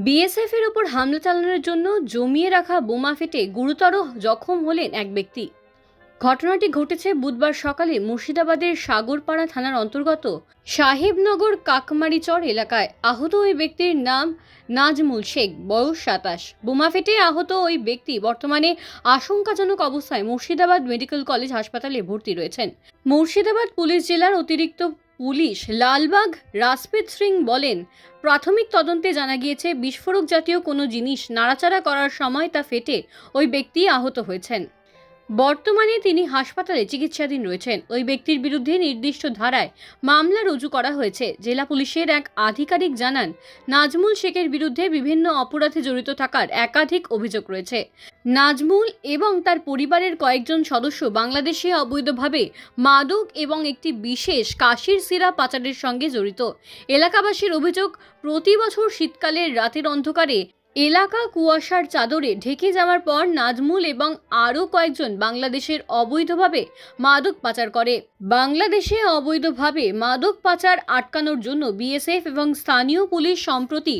BSF এর উপর হামলা চালানোর জন্য জমিয়ে রাখা বোমা ফেটে গুরুতর জখম হলেন এক ব্যক্তি। ঘটনাটি ঘটেছে বুধবার সকালে মুর্শিদাবাদের সাগরপাড়া থানার অন্তর্গত সাহেবনগর কাকমারিচর এলাকায়। আহত ওই ব্যক্তির নাম নাজমুল শেখ, বয়স 27। বোমা ফেটে আহত ওই ব্যক্তি বর্তমানে আশঙ্কাজনক অবস্থায় মুর্শিদাবাদ মেডিকেল কলেজ হাসপাতালে ভর্তি রয়েছেন। মুর্শিদাবাদ পুলিশ জেলার অতিরিক্ত পুলিশ লালবাগ রাজপ্রীত সিং বলেন, প্রাথমিক তদন্তে জানা গিয়েছে বিস্ফোরক জাতীয় কোনো জিনিস নাড়াচাড়া করার সময় তা ফেটে ওই ব্যক্তি আহত হয়েছেন। বর্তমানে তিনি হাসপাতালে চিকিৎসাধীন রয়েছেন। ওই ব্যক্তির বিরুদ্ধে নির্দিষ্ট ধারায় মামলা রুজু করা হয়েছে। জেলা পুলিশের এক আধিকারিক জানান, নাজমুল শেখের বিরুদ্ধে বিভিন্ন অপরাধে জড়িত থাকার একাধিক অভিযোগ রয়েছে। নাজমুল এবং তার পরিবারের কয়েকজন সদস্য বাংলাদেশে অবৈধভাবে মাদক এবং একটি বিশেষ কাশির সিরাপ পাচারের সঙ্গে জড়িত। এলাকাবাসীর অভিযোগ, প্রতি বছর শীতকালের রাতের অন্ধকারে এলাকা কুয়াশার চাদরে ঢেকে যাওয়ার পর নাজমুল এবং আরও কয়েকজন বাংলাদেশের অবৈধভাবে মাদক পাচার করে। বাংলাদেশে অবৈধভাবে মাদক পাচার আটকানোর জন্য বিএসএফ এবং স্থানীয় পুলিশ সম্প্রতি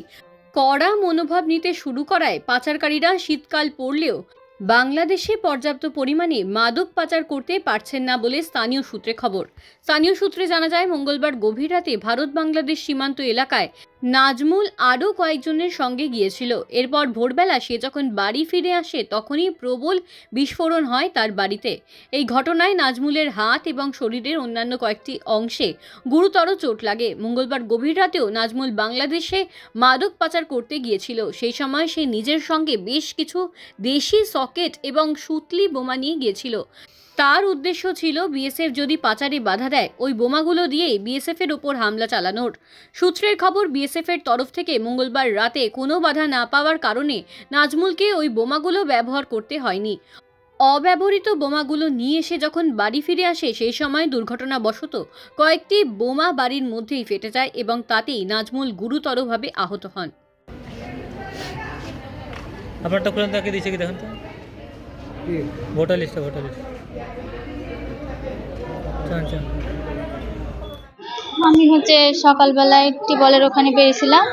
কড়া মনোভাব নিতে শুরু করায় পাচারকারীরা শীতকাল পড়লেও বাংলাদেশে পর্যাপ্ত পরিমাণে মাদক পাচার করতে পারছেন না বলে স্থানীয় সূত্রে খবর। স্থানীয় সূত্রে জানা যায়, মঙ্গলবার গভীর রাতে ভারত বাংলাদেশ সীমান্ত এলাকায় নাজমুল আরও কয়েকজনের সঙ্গে গিয়েছিল। এরপর ভোরবেলা সে যখন বাড়ি ফিরে আসে তখনই প্রবল বিস্ফোরণ হয় তার বাড়িতে। এই ঘটনায় নাজমুলের হাত এবং শরীরের অন্যান্য কয়েকটি অংশে গুরুতর চোট লাগে। মঙ্গলবার গভীর রাতেও নাজমুল বাংলাদেশে মাদক পাচার করতে গিয়েছিল। সেই সময় সে নিজের সঙ্গে বেশ কিছু দেশি সকেট এবং সুতলি বোমা নিয়ে গিয়েছিল। তার উদ্দেশ্য ছিল বিএসএফ যদি পাচারে বাধা দেয় ওই বোমাগুলো দিয়েই বিএসএফ এর উপর হামলা চালানোর। সূত্রের খবর, বিএসএফ এর তরফ থেকে মঙ্গলবার রাতে কোনো বাধা না পাওয়ার কারণে নাজমুলকে ওই বোমাগুলো ব্যবহার করতে হয়নি। অব্যবহৃত বোমাগুলো নিয়ে এসে যখন বাড়ি ফিরে আসে সেই সময় দুর্ঘটনাবশত কয়েকটি বোমা বাড়ির মধ্যেই ফেটে যায় এবং তাতেই নাজমুল গুরুতরভাবে আহত হন। আপনারটা খুলে তাকে দিয়েছে কি দেখেন তো, ভোটার লিস্ট আমি সকালবেলায় টিবলের ওখানে বেরিয়েছিলাম,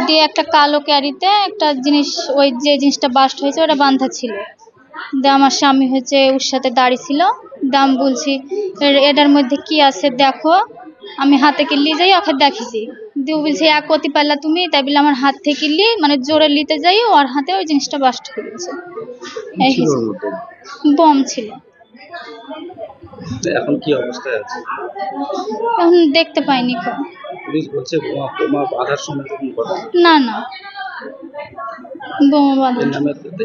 দিয়ে একটা কালো ক্যারিতে একটা জিনিস, ওই যে জিনিসটা বাস্ট হয়েছে ওটা বাঁধা ছিল। দিয়ে আমার স্বামী ওর সাথে দাঁড়িয়ে ছিল। দাম বলছি, এটার মধ্যে কি আছে দেখো। আমি হাতে কিনলি যাই ওকে দেখেছি, দিয়ে বলছি এক কতি পারলা তুমি, তাই বলে আমার হাত থেকে কিনলি মানে জোরে নিতে যাই ওর হাতে ওই জিনিসটা বাস্ট হয়ে গেছে। বম ছিল। এখন কি অবস্থায় আছে? এখন দেখতে পাইনি। পুলিশ বলছে বোমা বাঁধার সময় না বোমা বাঁধা।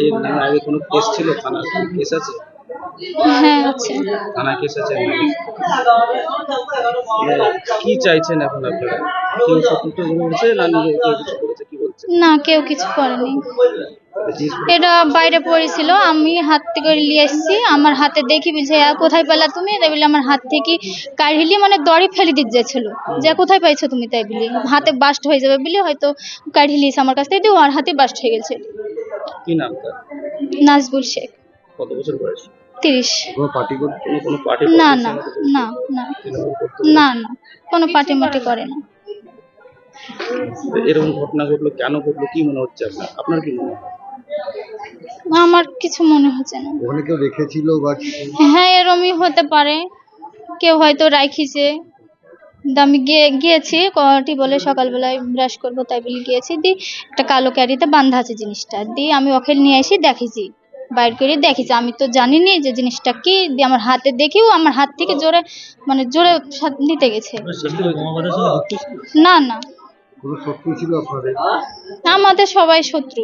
এর নামে আগে কোনো কেস ছিল? থানার কেস আছে? হ্যাঁ আছে, থানা কেস আছে। কি চাইছেন এখন আপনারা? কেউ সতর্ক করেছে না নিজে কেউ কিছু করেছে? কি বলছে? না কেউ কিছু করেনি। এটা বাইরে পড়েছিল, আমি হাত থেকে নিয়ে এসেছি। আমার হাতে দেখি বুঝে কোথায় পেলা তুমি, তাই বলে আমার হাত থেকে কাঢ়িলি মানে দড়ি ফেলে দিতে যাচ্ছিল, যে কোথায় পাইছো তুমি, তাই বলি হাতে বাস্ট হয়ে যাবে বলে হয়তো কাঢ়িলিস আমার কাছ থেকে, দিয়ে ওর হাতে বাস্ট হয়ে গেছে। কি নাম তার? নাজমুল শেখ। কত বছর বয়স? 30। কোনো পার্টি কোনো পার্টি? না কোনো পার্টি মাটি করে না। এরকম ঘটনা ঘটলো কেন ঘটলো, কি মনে হচ্ছে আপনার কি মনে হয়? আমার কিছু মনে হচ্ছে না। ওখানে কেউ রেখেছিল বা হ্যাঁ এরমই হতে পারে, কেউ হয়তো রাখিছে। আমি গিয়েছি বলে সকালবেলায় ব্রাশ করবো তাই বলে গিয়েছি, দিয়ে একটা কালো ক্যারিতে বাঁধা আছে জিনিসটা, দিয়ে আমি ওকে নিয়ে এসে দেখেছি, বাইর করে দেখেছি। আমি তো জানিনি যে জিনিসটা কি, দিয়ে আমার হাতে দেখেও আমার হাত থেকে জোরে নিতে গেছে। না কোনো শত্রু ছিল আপনাদের? আমাদের সবাই শত্রু।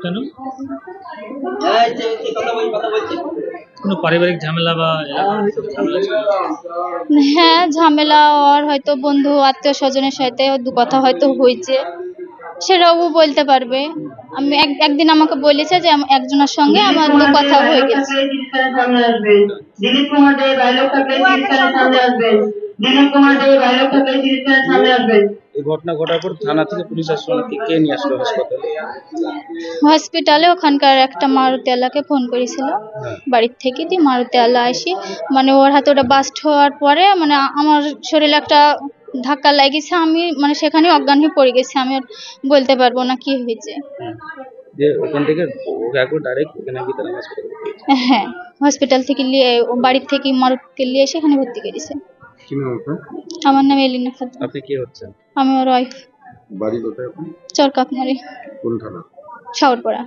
কেন? কোনো পারিবারিক ঝামেলা বা হ্যাঁ ঝামেলা, আর হয়তো বন্ধু আত্মীয় স্বজনের সাথে দু কথা হয়তো হয়েছে, সেটাও বলতে পারবে। আমি একদিন আমাকে বলেছে যে একজনের সঙ্গে আমার দু কথা হয়ে গেছে। এই ঘটনা ঘটার পর থানা থেকে পুলিশ আসলো নাকি? কে নিয়ে আসলো হাসপাতালে? হসপিটালে ওখানকার একটা মারুতি আলাকে ফোন করেছিল বাড়ির থেকে, দিয়ে মারুতি আলা আসি মানে ওর হাতে ওটা বাস্ট হওয়ার পরে মানে আমার শরীরে একটা ধাক্কা লাগিয়েছে, আমি মানে সেখানে অজ্ঞান হয়ে পড়ে গেছি, আমি আর বলতে পারবো না কি হয়েছে। যে ওখান থেকে ওকে একবার ডাইরেক্ট এখানে ভিতরে হাসপাতালে হ্যাঁ, হসপিটাল থেকে নিয়ে ও বাড়ির থেকে মরদকে নিয়ে এসে এখানে ভর্তি করেছে। কি নাম আপনার? আমার নাম এলিনা খাতুন, আপনি কি হচ্ছেন? আমি ওর ওয়াইফ। বাড়ি কোথায় আপনি? চরকাকমারি, কোন থানা? শাওরপাড়া।